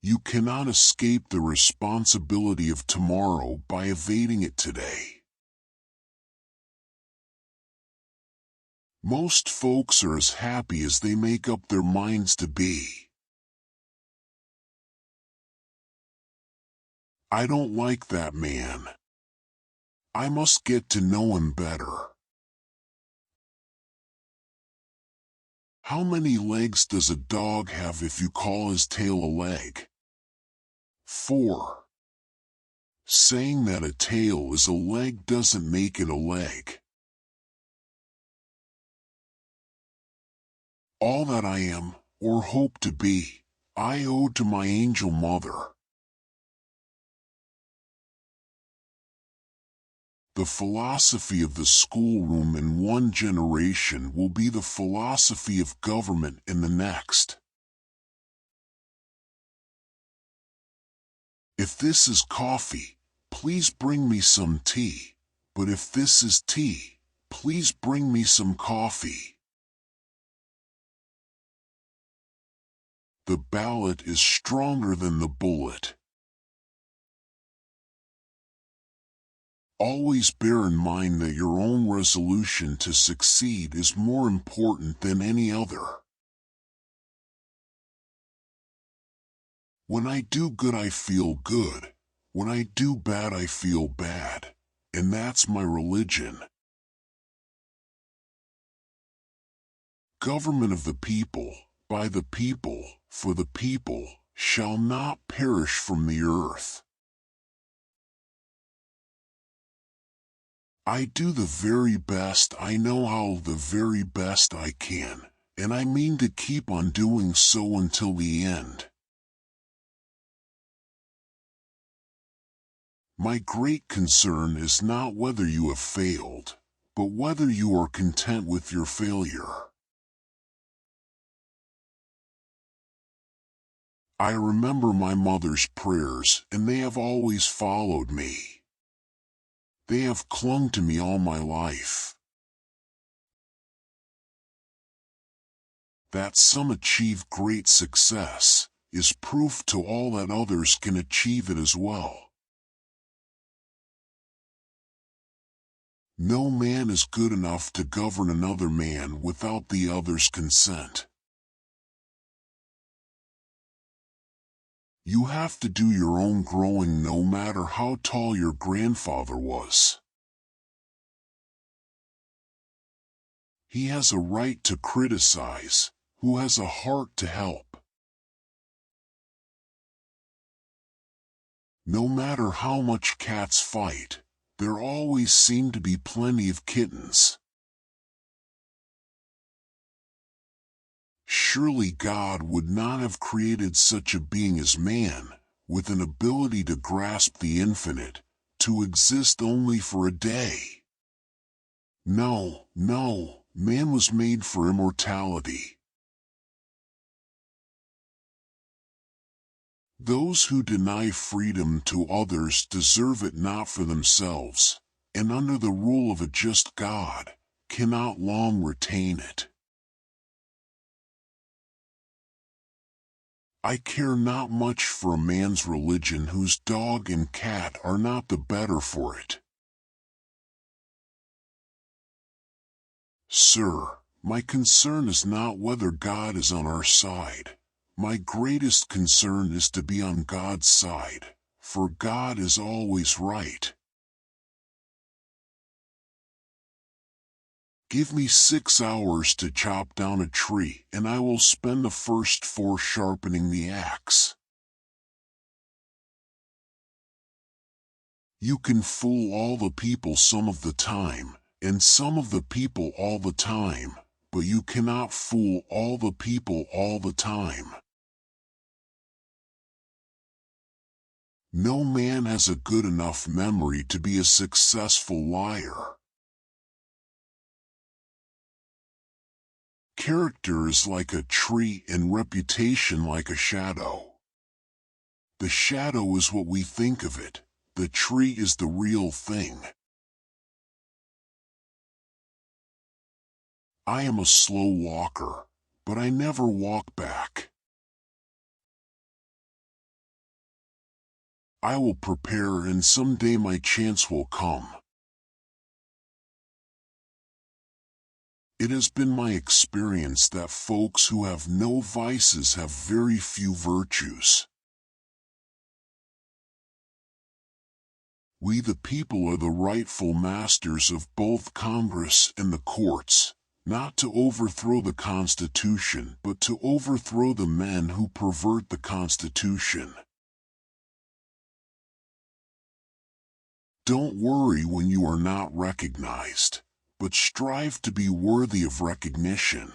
You cannot escape the responsibility of tomorrow by evading it today. Most folks are as happy as they make up their minds to be. I don't like that man. I must get to know him better. How many legs does a dog have if you call his tail a leg? 4. Saying that a tail is a leg doesn't make it a leg. All that I am, or hope to be, I owe to my angel mother. The philosophy of the schoolroom in one generation will be the philosophy of government in the next. If this is coffee, please bring me some tea, but if this is tea, please bring me some coffee. The ballot is stronger than the bullet. Always bear in mind that your own resolution to succeed is more important than any other. When I do good, I feel good. When I do bad, I feel bad. And that's my religion. Government of the people, by the people, for the people, shall not perish from the earth. I do the very best I know how, the very best I can, and I mean to keep on doing so until the end. My great concern is not whether you have failed, but whether you are content with your failure. I remember my mother's prayers, and they have always followed me. They have clung to me all my life. That some achieve great success is proof to all that others can achieve it as well. No man is good enough to govern another man without the other's consent. You have to do your own growing no matter how tall your grandfather was. He has a right to criticize, who has a heart to help. No matter how much cats fight, there always seem to be plenty of kittens. Surely God would not have created such a being as man, with an ability to grasp the infinite, to exist only for a day. No, no, man was made for immortality. Those who deny freedom to others deserve it not for themselves, and under the rule of a just God, cannot long retain it. I care not much for a man's religion whose dog and cat are not the better for it. Sir, my concern is not whether God is on our side. My greatest concern is to be on God's side, for God is always right. Give me 6 hours to chop down a tree, and I will spend the first 4 sharpening the axe. You can fool all the people some of the time, and some of the people all the time, but you cannot fool all the people all the time. No man has a good enough memory to be a successful liar. Character is like a tree and reputation like a shadow. The shadow is what we think of it, the tree is the real thing. I am a slow walker, but I never walk back. I will prepare, and someday my chance will come. It has been my experience that folks who have no vices have very few virtues. We the people are the rightful masters of both Congress and the courts, not to overthrow the Constitution but to overthrow the men who pervert the Constitution. Don't worry when you are not recognized, but strive to be worthy of recognition.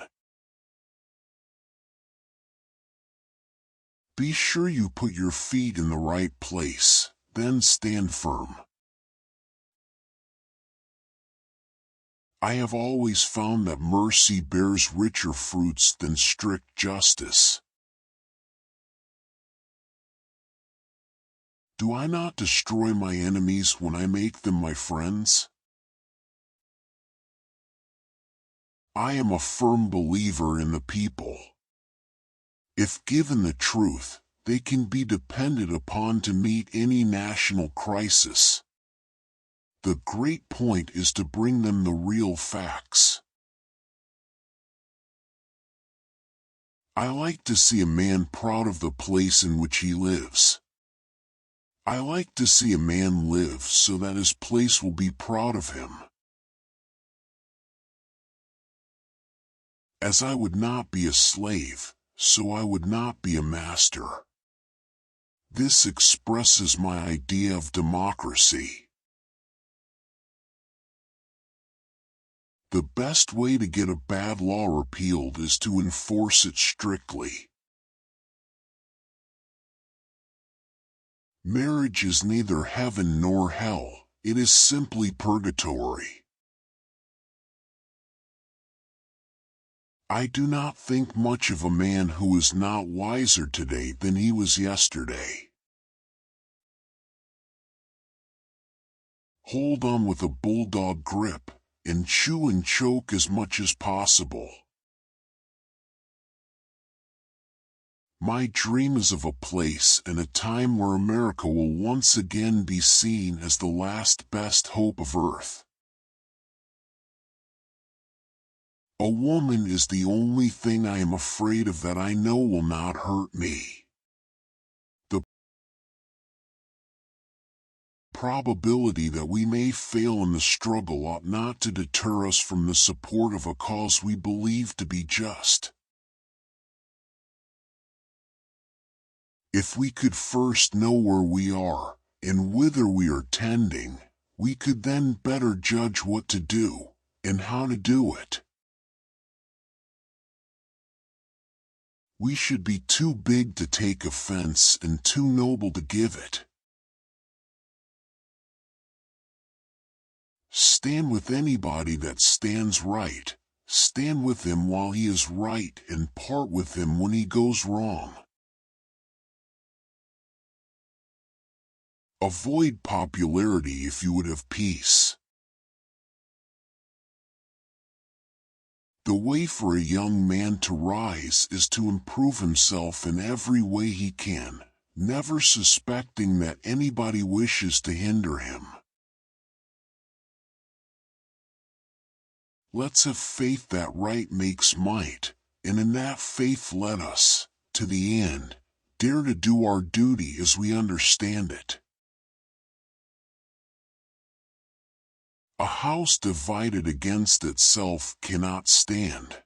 Be sure you put your feet in the right place, then stand firm. I have always found that mercy bears richer fruits than strict justice. Do I not destroy my enemies when I make them my friends? I am a firm believer in the people. If given the truth, they can be depended upon to meet any national crisis. The great point is to bring them the real facts. I like to see a man proud of the place in which he lives. I like to see a man live so that his place will be proud of him. As I would not be a slave, so I would not be a master. This expresses my idea of democracy. The best way to get a bad law repealed is to enforce it strictly. Marriage is neither heaven nor hell, it is simply purgatory. I do not think much of a man who is not wiser today than he was yesterday. Hold on with a bulldog grip, and chew and choke as much as possible. My dream is of a place and a time where America will once again be seen as the last best hope of Earth. A woman is the only thing I am afraid of that I know will not hurt me. The probability that we may fail in the struggle ought not to deter us from the support of a cause we believe to be just. If we could first know where we are, and whither we are tending, we could then better judge what to do, and how to do it. We should be too big to take offense and too noble to give it. Stand with anybody that stands right, stand with him while he is right and part with him when he goes wrong. Avoid popularity if you would have peace. The way for a young man to rise is to improve himself in every way he can, never suspecting that anybody wishes to hinder him. Let's have faith that right makes might, and in that faith let us, to the end, dare to do our duty as we understand it. A house divided against itself cannot stand.